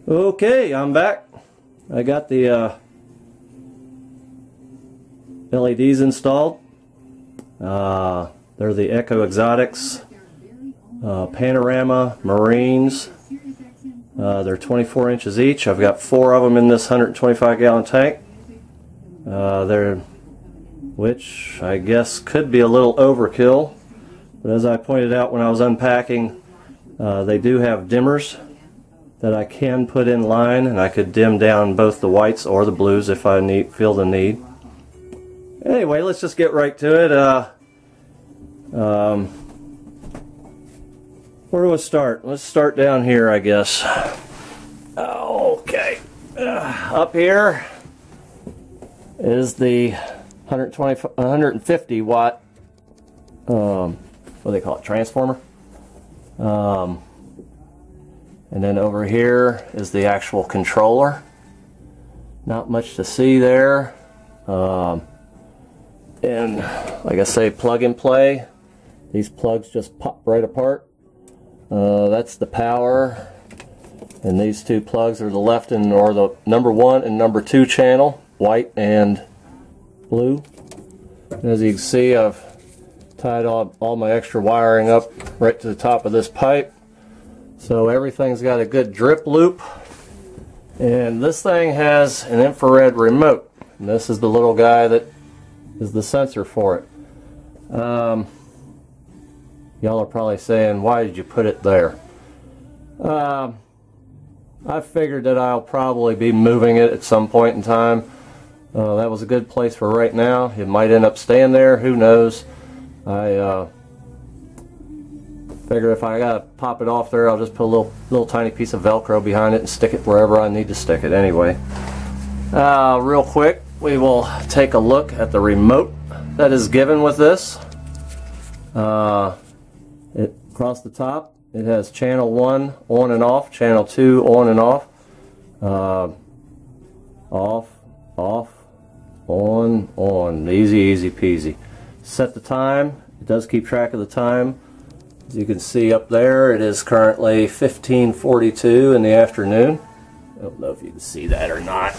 Okay, I'm back. I got the LEDs installed. They're the Echo Exotics Panorama Marines. They're 24 inches each. I've got 4 of them in this 125-gallon tank. Which I guess could be a little overkill, but as I pointed out when I was unpacking, they do have dimmers that I can put in line, and I could dim down both the whites or the blues if I feel the need. Anyway, let's just get right to it. Where do I start? Let's start down here, I guess. Okay. Up here is the 150 watt, what do they call it, transformer. And then over here is the actual controller. Not much to see there. And like I say, plug and play. These plugs just pop right apart. That's the power. And these 2 plugs are the left and or the number 1 and number 2 channel, white and blue. And as you can see, I've tied all my extra wiring up right to the top of this pipe. So everything's got a good drip loop. And this thing has an infrared remote. And this is the little guy that is the sensor for it. Y'all are probably saying, why did you put it there? I figured that I'll probably be moving it at some point in time. That was a good place for right now. It might end up staying there, who knows. I figure if I gotta pop it off there, I'll just put a little tiny piece of Velcro behind it and stick it wherever I need to stick it anyway. Real quick, we will take a look at the remote that is given with this. Across the top, it has channel 1 on and off, channel 2 on and off, off, off, on, easy peasy. Set the time. It does keep track of the time. As you can see up there, it is currently 15:42 in the afternoon. I don't know if you can see that or not.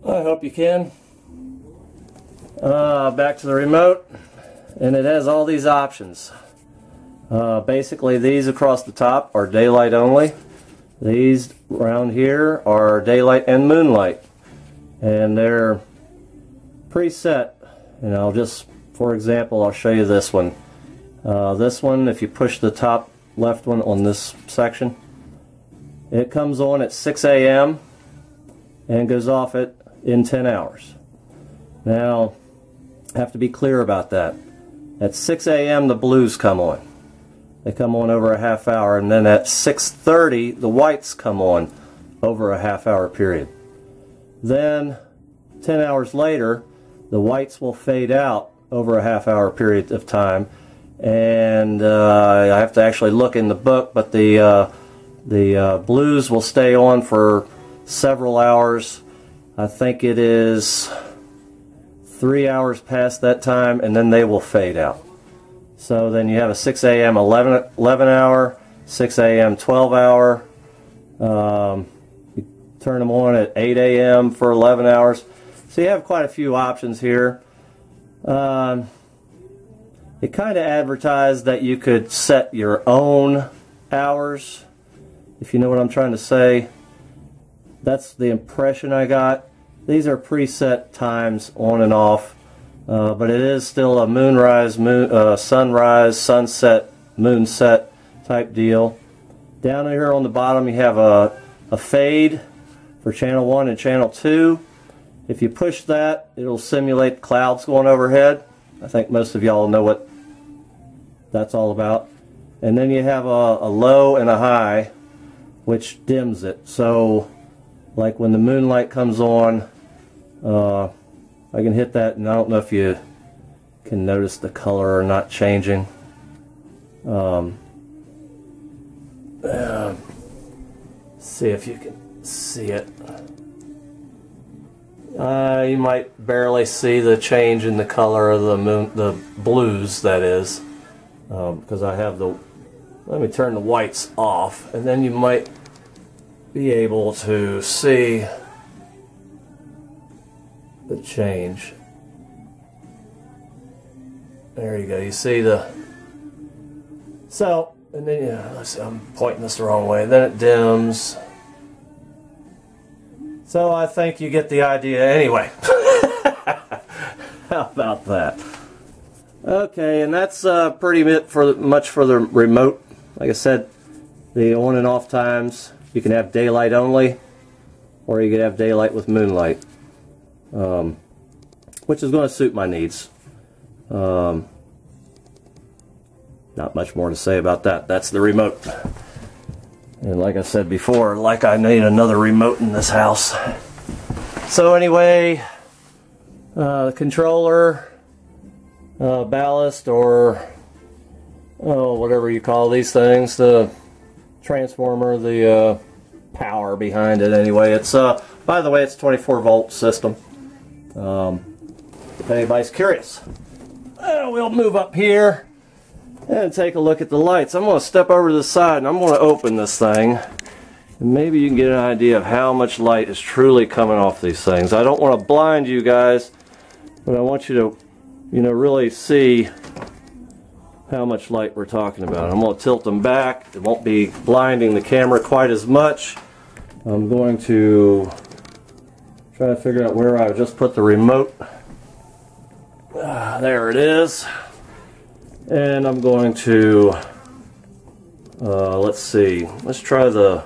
I hope you can. Back to the remote, and it has all these options. Basically, these across the top are daylight only. These around here are daylight and moonlight, and they're preset. And I'll just, for example, I'll show you this one. This one, if you push the top left one on this section, it comes on at 6 a.m. and goes off in 10 hours. Now, I have to be clear about that. At 6 a.m. the blues come on. They come on over a half hour, and then at 6:30 the whites come on over a half hour period. Then 10 hours later the whites will fade out over a half hour period of time, and I have to actually look in the book, but the blues will stay on for several hours. I think it is 3 hours past that time, and then they will fade out. So then you have a 6 a.m. 11 hour, 6 a.m. 12 hour. You turn them on at 8 a.m. for 11 hours. So you have quite a few options here. It kind of advertised that you could set your own hours, if you know what I'm trying to say. That's the impression I got. These are preset times on and off, but it is still a moonrise, sunrise, sunset, moonset type deal. Down here on the bottom you have a fade for channel 1 and channel 2. If you push that, it'll simulate clouds going overhead. I think most of y'all know what that's all about. And then you have a low and a high, which dims it. So like when the moonlight comes on, I can hit that, and I don't know if you can notice the color or not changing. See if you can see it. You might barely see the change in the color of the blues, that is, because I have the let me turn the whites off, and then you might be able to see the change. There you go. You see the... So, and then, yeah, let's see, I'm pointing this the wrong way. Then it dims. So I think you get the idea anyway. How about that? Okay, and that's pretty much for the remote. Like I said, the on and off times, you can have daylight only, or you can have daylight with moonlight, which is going to suit my needs. Not much more to say about that. That's the remote. And like I said before, like I need another remote in this house. So anyway, the controller, ballast, or whatever you call these things, the transformer, the power behind it anyway. It's by the way, it's a 24-volt system. If anybody's curious. We'll move up here and take a look at the lights. I'm going to step over to the side and I'm going to open this thing. And maybe you can get an idea of how much light is truly coming off these things. I don't want to blind you guys, but I want you to, really see how much light we're talking about. I'm going to tilt them back. It won't be blinding the camera quite as much. I'm going to try to figure out where I just put the remote. There it is. And I'm going to, let's see, let's try the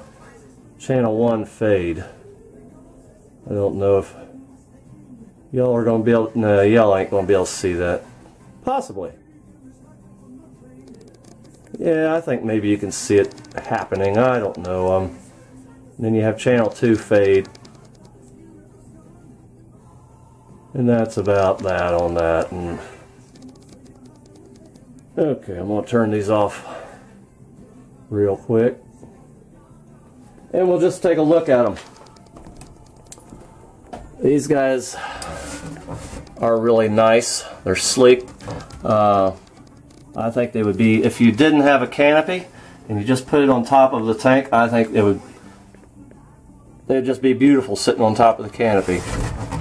channel 1 fade. I don't know if y'all are going to be able, no, y'all ain't going to be able to see that. Possibly. Yeah, I think maybe you can see it happening. I don't know. Then you have channel 2 fade. And that's about that on that. And okay, I'm going to turn these off real quick. And we'll just take a look at them. These guys are really nice. They're sleek. I think they would be, if you didn't have a canopy and you just put it on top of the tank, I think they'd just be beautiful sitting on top of the canopy.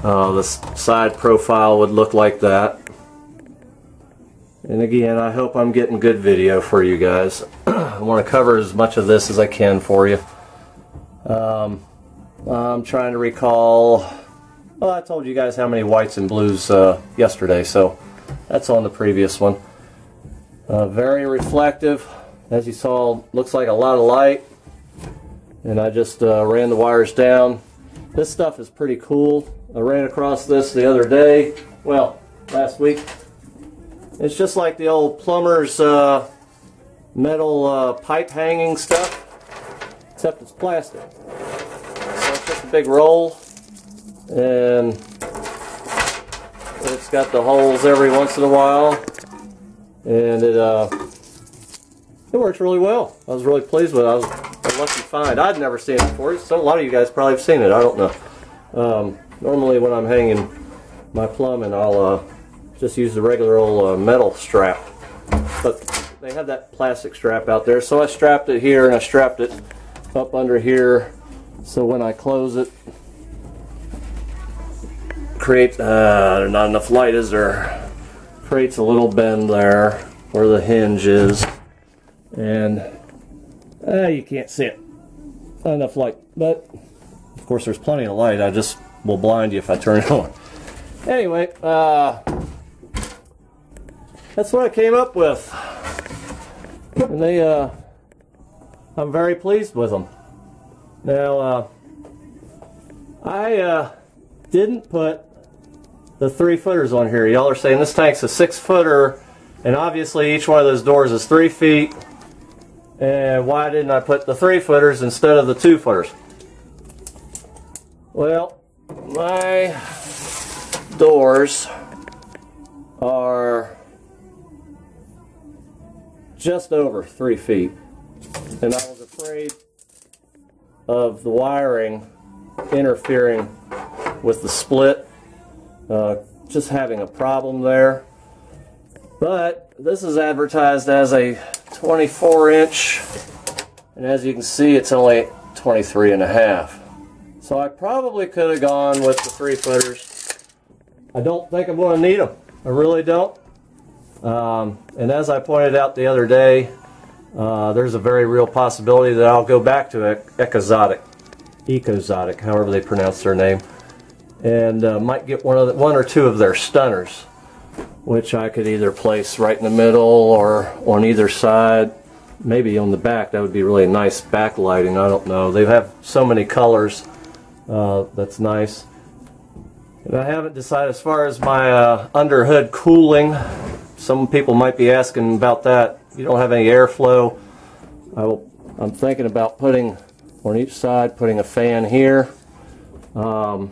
The side profile would look like that. And again, I hope I'm getting good video for you guys. I want to cover as much of this as I can for you. I'm trying to recall, well, I told you guys how many whites and blues yesterday, so that's on the previous one. Very reflective. As you saw, looks like a lot of light. And I just ran the wires down. This stuff is pretty cool. I ran across this the other day, well, last week. It's just like the old plumber's metal pipe hanging stuff, except it's plastic. So it's just a big roll, and it's got the holes every once in a while, and it works really well. I was really pleased with it. I was a lucky find. I'd never seen it before, so a lot of you guys probably have seen it. I don't know. Normally when I'm hanging my plumbing, I'll just use the regular old metal strap, but they have that plastic strap out there, so I strapped it here and I strapped it up under here, so when I close it, creates there's not enough light, is there? Creates a little bend there where the hinge is, and you can't see it. Not enough light, but of course there's plenty of light. I just will blind you if I turn it on. Anyway, that's what I came up with, and they I'm very pleased with them. Now I didn't put the 3-footers on here. Y'all are saying this tank's a 6-footer, and obviously each one of those doors is 3 feet, and why didn't I put the 3-footers instead of the 2-footers? Well, my doors are just over 3 feet, and I was afraid of the wiring interfering with the split, just having a problem there. But this is advertised as a 24-inch, and as you can see, it's only 23.5. So I probably could have gone with the 3-footers. I don't think I'm going to need them. I really don't. And as I pointed out the other day, there's a very real possibility that I'll go back to Ecozotic, however they pronounce their name, and might get one or two of their stunners, which I could either place right in the middle or on either side, maybe on the back. That would be really nice backlighting. I don't know. They have so many colors. That's nice. And I haven't decided as far as my underhood cooling. Some people might be asking about that. You don't have any airflow. I'm thinking about putting on each side, putting a fan here. The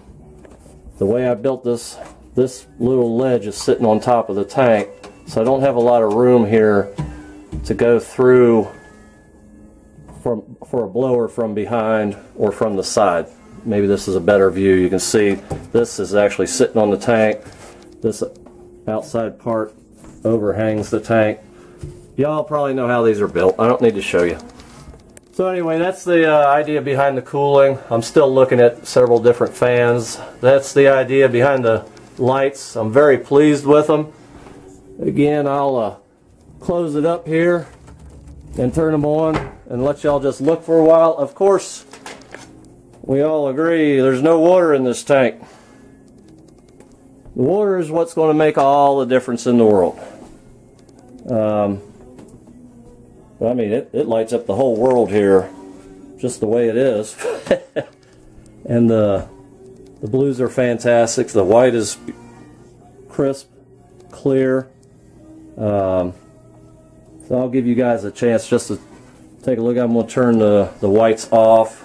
way I built this little ledge is sitting on top of the tank, so I don't have a lot of room here to go through for a blower from behind or from the side. Maybe this is a better view. You can see this is actually sitting on the tank. This outside part overhangs the tank. Y'all probably know how these are built. I don't need to show you. So anyway, that's the idea behind the cooling. I'm still looking at several different fans. That's the idea behind the lights. I'm very pleased with them. Again, I'll close it up here and turn them on and let y'all just look for a while. Of course, we all agree there's no water in this tank. The water is what's going to make all the difference in the world. I mean, it lights up the whole world here, just the way it is. And the blues are fantastic. The white is crisp, clear. So I'll give you guys a chance just to take a look. I'm going to turn the whites off.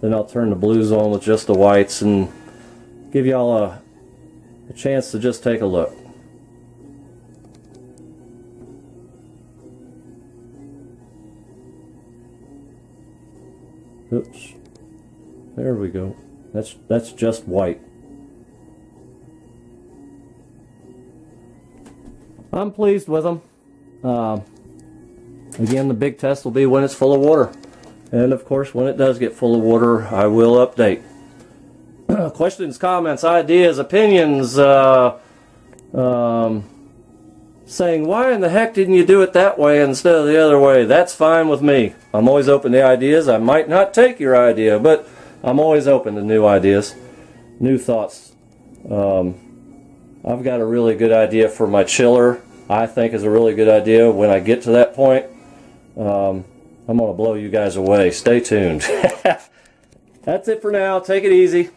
Then I'll turn the blues on with just the whites and give y'all a chance to just take a look. Oops. There we go. That's just white. I'm pleased with them. Again, the big test will be when it's full of water. And of course, when it does get full of water, I will update. Questions, comments, ideas, opinions, saying, why in the heck didn't you do it that way instead of the other way? That's fine with me. I'm always open to ideas. I might not take your idea, but I'm always open to new ideas, new thoughts. I've got a really good idea for my chiller. I think is a really good idea. When I get to that point, I'm going to blow you guys away. Stay tuned. That's it for now. Take it easy.